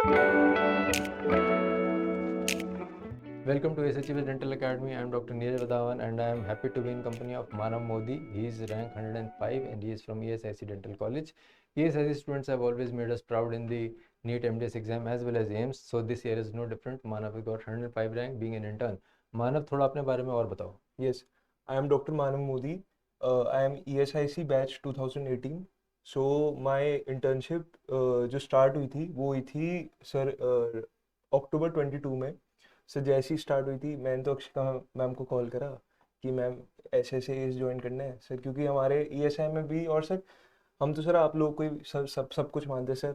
Welcome to SHV Dental Academy. I am Dr. Neeraj Vadhavan and I am happy to be in company of Manav Modi. He is rank 105 and he is from ESIC Dental College. ESIC students have always made us proud in the NEET MDS exam as well as AIMS. So this year is no different. Manav got 105 rank being an intern. Manav, थोड़ा अपने बारे में और बताओ. Yes, I am Dr. Manav Modi. I am ESIC batch 2018. So my internship जो start हुई थी वो हुई थी सर अक्टूबर 22 में. सर जैसे ही स्टार्ट हुई थी मैंने तो अक्षिता मैम को कॉल करा कि मैम ऐसे ऐसे एस ज्वाइन करना है सर, क्योंकि हमारे ESI में भी, और सर हम तो सर आप लोग को ही सब कुछ मानते सर.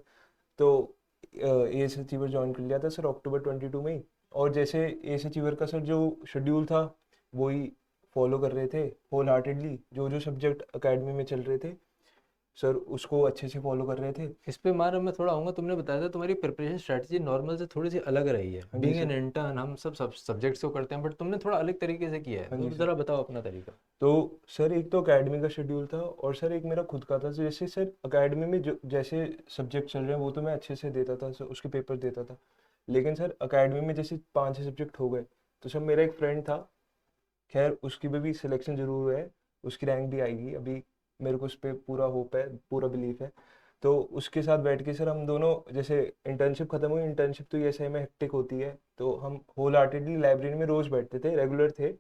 तो एस अचीवर ज्वाइन कर लिया था सर अक्टूबर 22 में ही. और जैसे एस अचीवर का सर जो शेड्यूल था वही फॉलो कर रहे थे होल हार्टेडली. जो जो सब्जेक्ट अकेडमी में चल रहे थे सर उसको अच्छे से फॉलो कर रहे थे. इस पे मानव मैं थोड़ा आऊँगा. तुमने बताया था तुम्हारी प्रिपरेशन स्ट्रेटजी नॉर्मल से थोड़ी सी अलग रही है. हाँ जी बीइंग एन सर. इंटर्न हम सब सब्जेक्ट्स को करते हैं बट तुमने थोड़ा अलग तरीके से किया है. हाँ तो जी सर. ज़रा बताओ अपना तरीका. तो सर एक तो अकेडमी का शेड्यूल था और सर एक मेरा खुद का था. जैसे सर अकेडमी में जो जैसे सब्जेक्ट चल रहे हैं वो तो मैं अच्छे से देता था सर, उसके पेपर देता था. लेकिन सर अकेडमी में जैसे 5-6 सब्जेक्ट हो गए तो सर मेरा एक फ्रेंड था, खैर उसकी भी सिलेक्शन जरूर हुआ है, उसकी रैंक भी आएगी अभी, मेरे को उस पर पूरा होप है, पूरा बिलीफ है. तो उसके साथ बैठ के सर हम दोनों, जैसे इंटर्नशिप खत्म हुई, इंटर्नशिप तो ऐसे में हेक्टिक होती है, तो हम होल हार्टेडली लाइब्रेरी में रोज बैठते थे, रेगुलर थे,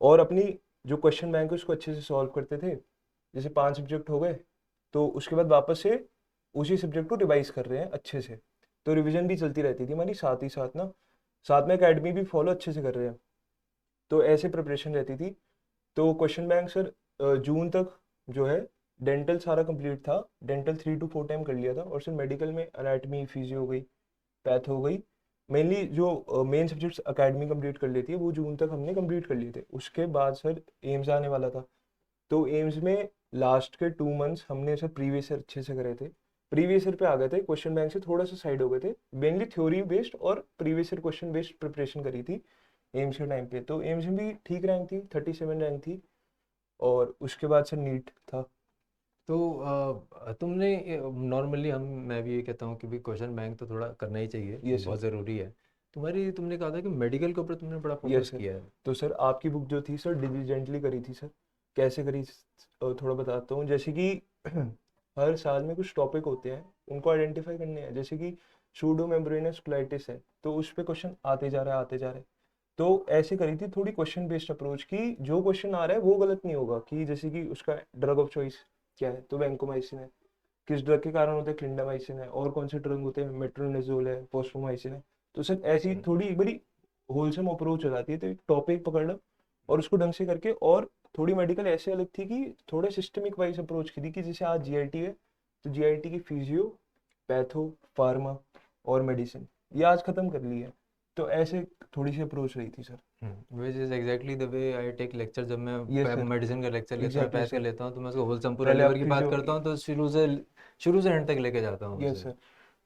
और अपनी जो क्वेश्चन बैंक है उसको अच्छे से सॉल्व करते थे. जैसे 5 सब्जेक्ट हो गए तो उसके बाद वापस से उसी सब्जेक्ट को रिवाइज कर रहे हैं अच्छे से. तो रिवीजन भी चलती रहती थी हमारी, साथ ही साथ ना, साथ में अकेडमी भी फॉलो अच्छे से कर रहे हैं. तो ऐसे प्रिपरेशन रहती थी. तो क्वेश्चन बैंक सर जून तक जो है डेंटल सारा कंप्लीट था. डेंटल 3 to 4 टाइम कर लिया था. और सर मेडिकल में एनाटमी, फिजियो हो गई, पैथ हो गई, मेनली जो मेन सब्जेक्ट्स अकेडमी कंप्लीट कर लेती है वो जून तक हमने कंप्लीट कर लिए थे. उसके बाद सर एम्स आने वाला था. तो एम्स में लास्ट के 2 मंथ्स हमने सर प्रीवियस ईयर अच्छे से करे थे. प्रीवियस ईयर पे आ गए थे, क्वेश्चन बैंक से थोड़ा सा साइड हो गए थे, मेनली थ्योरी बेस्ड और previous year question based preparation करी थी एम्स के टाइम पे. तो एम्स में भी ठीक रैंक थी, 37 रैंक थी. और उसके बाद सर नीट था. तो तुमने नॉर्मली मैं भी ये कहता हूँ कि भी क्वेश्चन बैंक तो थोड़ा करना ही चाहिए, ये बहुत सर. ज़रूरी है. तुमने कहा था कि मेडिकल के ऊपर तुमने बड़ा ये फोकस सर. किया है. तो सर आपकी बुक जो थी सर डिलीजेंटली करी थी सर. कैसे करी थोड़ा बताता हूँ. जैसे कि हर साल में कुछ टॉपिक होते हैं, उनको आइडेंटिफाई करने हैं. जैसे कि सूडो मेम्ब्रेनस कोलाइटिस है तो उस पर क्वेश्चन आते जा रहा है, आते जा रहे हैं. तो ऐसे करी थी थोड़ी क्वेश्चन बेस्ड अप्रोच की, जो क्वेश्चन आ रहा है वो गलत नहीं होगा. कि जैसे कि उसका ड्रग ऑफ चॉइस क्या है, तो वैंकोमाइसिन है. किस ड्रग के कारण होता है, क्लिंडामाइसिन है. और कौन से ड्रग होते हैं, मेट्रोनिजोल है, फोस्फोमाइसिन है. तो सर ऐसी थोड़ी बड़ी होलसम अप्रोच हो जाती है. तो एक टॉपिक पकड़ लो और उसको ढंग से करके. और थोड़ी मेडिकल ऐसे अलग थी कि थोड़े सिस्टमिक वाइज अप्रोच की थी. कि जैसे आज जीआईटी है तो जीआईटी की फिजियो, पैथो, फार्मा और मेडिसिन ये आज खत्म कर ली है. तो ऐसे थोड़ी सी अप्रोच रही थी sir. Which is exactly the way I take lecture. जब ये मैं सर. मेडिसिन का लेक्चर लेता हूँ, एग्जैक्टली पैथ का सर. लेता हूँ, तो मैं उसको होलसम पूरा पहले लीवर आप की बात फिजियो. करता हूँ, तो शुरू से एंड तक लेके जाता हूँ यस उसे. Sir.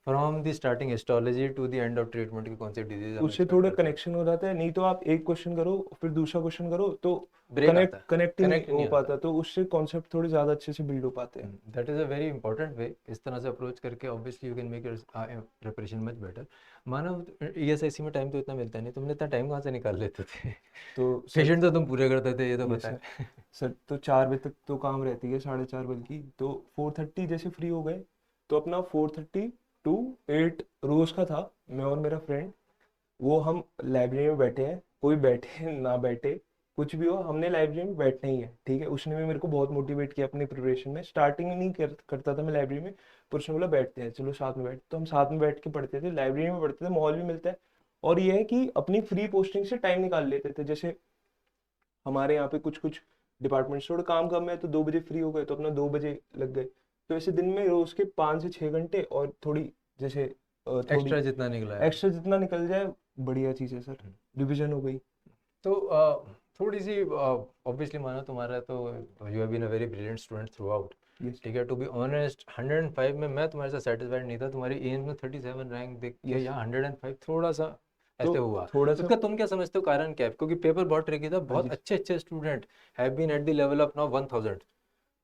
From the starting histology to the end of treatment की कौन सी डिजीज हम उससे एक्सपेक्ट थोड़ा करते हैं. कनेक्शन हो जाता है. नहीं तो आप एक क्वेश्चन करो फिर दूसरा क्वेश्चन करो तो ब्रेक आता है, कनेक्ट ही नहीं कनेक्ट हो नहीं होता. पाता. तो उससे कॉन्सेप्ट थोड़े ज्यादा अच्छे से बिल्ड हो पाते हैं. That is a very important way. इस तरह से अप्रोच करके obviously you can make your preparation much better. मानो ईएसआईसी में टाइम तो इतना मिलता नहीं, तुमने इतना टाइम कहाँ से निकाल लेते थे. तो सर. पेशेंट तो तुम पूरे करते थे, ये तो ये पता सर. है. सर तो 4 बजे तक तो काम रहती है, 4:30 बल्कि. तो 4:30 जैसे फ्री हो गए तो अपना 4:30 to 8 रोज का था. मैं और मेरा फ्रेंड वो हम लाइब्रेरी में बैठे हैं, कोई बैठे ना बैठे, कुछ भी हो हमने लाइब्रेरी में बैठना ही है. ठीक है. उसने भी मेरे को बहुत मोटिवेट किया अपनी प्रिपरेशन में. स्टार्टिंग में नहीं करता था मैं लाइब्रेरी में, पर उसने बोला बैठते हैं, चलो साथ में बैठ. तो हम साथ में बैठ के पढ़ते थे, लाइब्रेरी में पढ़ते थे, माहौल भी मिलता है. और ये है कि अपनी फ्री पोस्टिंग से टाइम निकाल लेते थे. जैसे हमारे यहाँ पे कुछ कुछ डिपार्टमेंट्स थोड़ा काम कम है तो 2 बजे फ्री हो गए तो अपना 2 बजे लग गए. तो ऐसे दिन में रोज के 5 से 6 घंटे, और थोड़ी जैसे थोड़ी एक्स्ट्रा जितना निकला है. एक्स्ट्रा जितना निकल जाए बढ़िया चीज़ है सर. रिविजन हो गई. तो थोड़ी सी ऑब्वियसली मानो तुम्हारा तो you have been a very brilliant student throughout. Yes. ठीक है. टू बी ऑनेस्ट 105 में मैं तुम्हारे साथ सेटिस्फाइड नहीं था. तुम्हारी एम्स में 37 रैंक देख के यस. यहाँ 105 थोड़ा सा तो ऐसे हुआ. थोड़ा तो सा. इसका तुम क्या समझते हो कारण क्या है, क्योंकि पेपर बहुत ट्रिकी था, हाँ बहुत जी. अच्छे अच्छे student have been at the level of now 1000.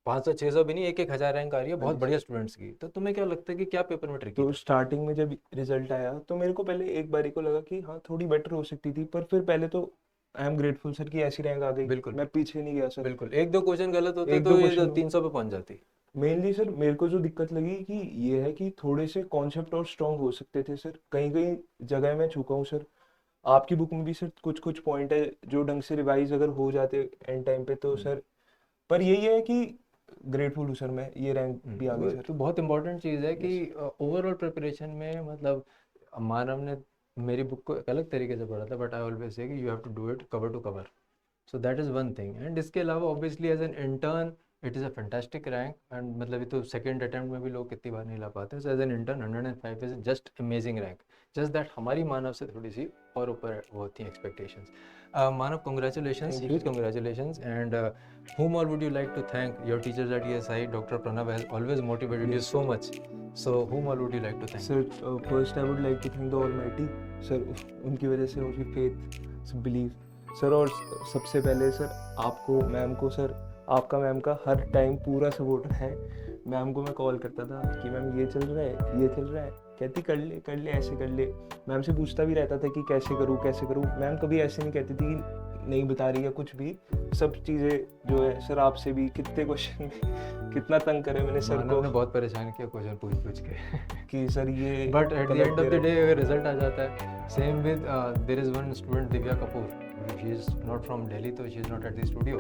500-600 भी नहीं, 1,000 रैंक आ रही है हाँ बहुत जी बढ़िया सर। स्टूडेंट्स की। तो तुम्हें क्या लगता है कि क्या पेपर में ट्रिकी तो था? स्टार्टिंग में जब रिजल्ट आया तो मेरे को पहले एक बारी को लगा कि हाँ थोड़ी बेटर हो सकती थी, पर फिर पहले तो आई एम ग्रेटफुल सर कि ऐसी रैंक आ गई, बिल्कुल मैं पीछे नहीं गया सर। बिल्कुल, 1-2 क्वेश्चन गलत होते एक दो तो ये तो क्वेश्चन 300 पे पहुंच जाती। मेनली सर मेरे को जो दिक्कत लगी कि ये है कि थोड़े से कॉन्सेप्ट और स्ट्रांग हो सकते थे सर, कहीं कहीं जगह मैं चूका हूँ सर। आपकी बुक में भी सर कुछ कुछ पॉइंट है जो ढंग से रिवाइज अगर हो जाते एंड टाइम पे तो सर, पर यही है कि ग्रेटफुल हूँ सर मैं, ये रैंक भी आ गई वो सर। तो बहुत इंपॉर्टेंट चीज़ है कि यस ओवरऑल प्रिपरेशन में मतलब मानव ने मेरी बुक को एक अलग तरीके से पढ़ा था, बट आई ऑलवेज से कि you have to do it cover to cover. So that is one thing. And इसके अलावा obviously as an intern it is a fantastic rank. And मतलब ये तो सेकंड अटेम्प्ट में भी लोग कितनी बार नहीं ला पाते। So as an intern 105 is just amazing rank. Just that हमारी मानव से थोड़ी सी और ऊपर वो होती हैं expectations. Manav, congratulations, thank you huge sir. congratulations. And whom all would you like to thank? Your teachers at ESI, Dr. Pranav has always motivated you yes so much. So whom all would you like to thank? Sir, first I would like to thank the almighty sir, उनकी वजह से उनकी faith believe sir, और सबसे पहले sir आपको, ma'am को sir, आपका मैम का हर टाइम पूरा सपोर्ट है। मैम को मैं कॉल करता था कि मैम ये चल रहा है, ये चल रहा है, कहती कर ले ऐसे कर ले। मैम से पूछता भी रहता था कि कैसे करूँ। मैम कभी ऐसे नहीं कहती थी कि नहीं बता रही है कुछ भी, सब चीज़ें जो है सर आपसे भी कितने क्वेश्चन कितना तंग करे मैंने सर मानव को ने बहुत परेशान किया क्वेश्चन पूछ पूछ के। कि सर ये बट एट द गलत एंड दे ऑफ द रहे डे हैं। अगर रिजल्ट आ जाता है, same with there is one student Divya Kapoor, she is not from Delhi, तो she is not at the studio.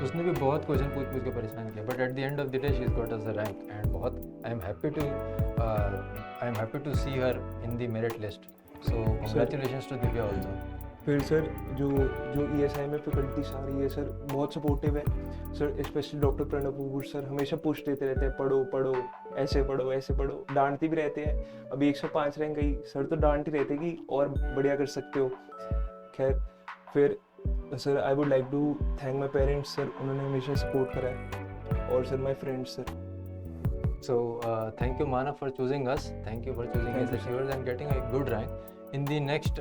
उसने भी बहुत क्वेश्चन पूछ पूछ के परेशान किया, but at the end of the day she is got us the rank. And बहुत I am happy to see her in the merit list. So congratulations to Divya also. फिर सर जो ESI में faculties आ रही है sir बहुत supportive है sir, especially doctor Pranab Kapoor sir हमेशा पुश देते रहते हैं, पढ़ो ऐसे पढ़ो, डांटते भी रहते हैं। अभी 105 रैंक गई सर तो डांट ही रहते कि और बढ़िया कर सकते हो। खैर फिर sir I would like to thank my parents sir, उन्होंने हमेशा सपोर्ट करा है, और sir my friends sir. So thank you Manav for choosing us. Thank you for choosing Thank you, us sir. and getting a good rank. In the next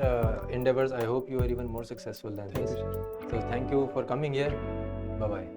endeavors, I hope you are even more successful than Thank this. you, sir. So thank you for coming here. Bye bye.